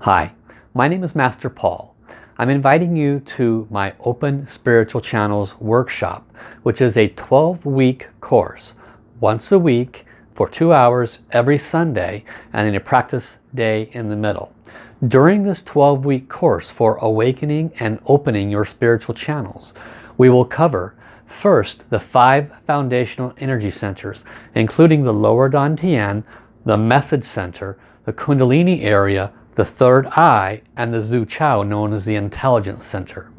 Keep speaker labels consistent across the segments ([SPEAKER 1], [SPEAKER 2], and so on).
[SPEAKER 1] Hi, my name is Master Paul. I'm inviting you to my Open Spiritual Channels workshop, which is a 12-week course, once a week for 2 hours every Sunday and in a practice day in the middle. During this 12-week course for awakening and opening your spiritual channels, we will cover first the 5 foundational energy centers, including the lower Dantian, the message center, the Kundalini area, the third eye, and the Zhu Chao, known as the intelligence center.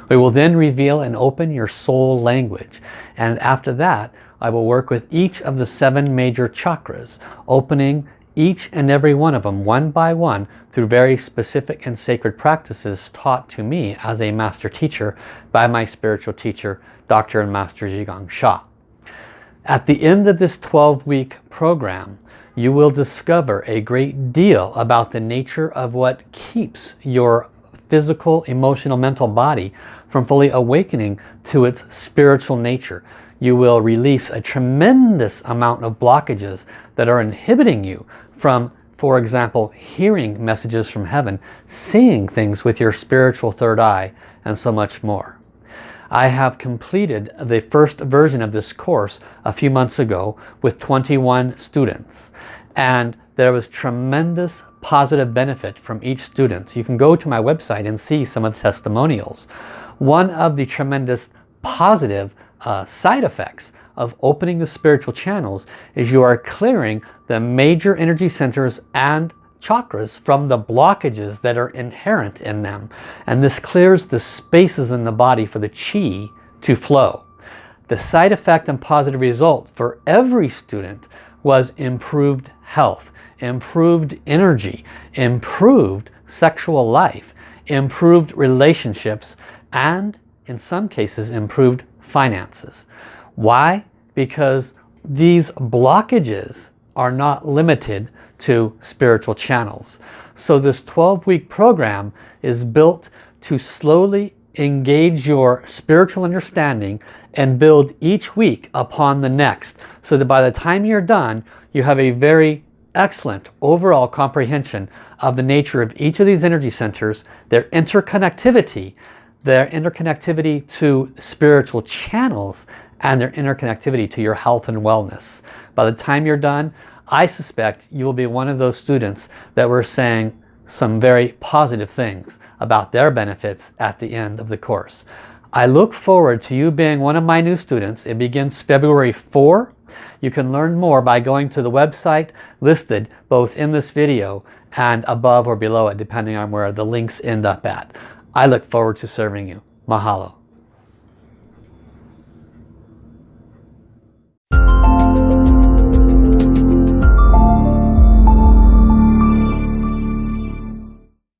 [SPEAKER 1] We will then reveal and open your soul language, and after that I will work with each of the 7 major chakras, opening each and every one of them one by one through very specific and sacred practices taught to me as a master teacher by my spiritual teacher, Dr. and Master Zhigang Sha. At the end of this 12-week program, you will discover a great deal about the nature of what keeps your physical, emotional, mental body from fully awakening to its spiritual nature. You will release a tremendous amount of blockages that are inhibiting you from, for example, hearing messages from heaven, seeing things with your spiritual third eye, and so much more. I have completed the first version of this course a few months ago with 21 students, and there was tremendous positive benefit from each student. You can go to my website and see some of the testimonials. One of the tremendous positive side effects of opening the spiritual channels is you are clearing the major energy centers and chakras from the blockages that are inherent in them, and this clears the spaces in the body for the chi to flow. The side effect and positive result for every student was improved health, improved energy, improved sexual life, improved relationships, and in some cases improved finances. Why? Because these blockages are not limited to spiritual channels. So this 12-week program is built to slowly engage your spiritual understanding and build each week upon the next, so that by the time you're done, you have a very excellent overall comprehension of the nature of each of these energy centers, their interconnectivity to spiritual channels, and their interconnectivity to your health and wellness. By the time you're done, I suspect you will be one of those students that were saying some very positive things about their benefits at the end of the course. I look forward to you being one of my new students. It begins February 4. You can learn more by going to the website listed both in this video and above or below it, depending on where the links end up at. I look forward to serving you. Mahalo.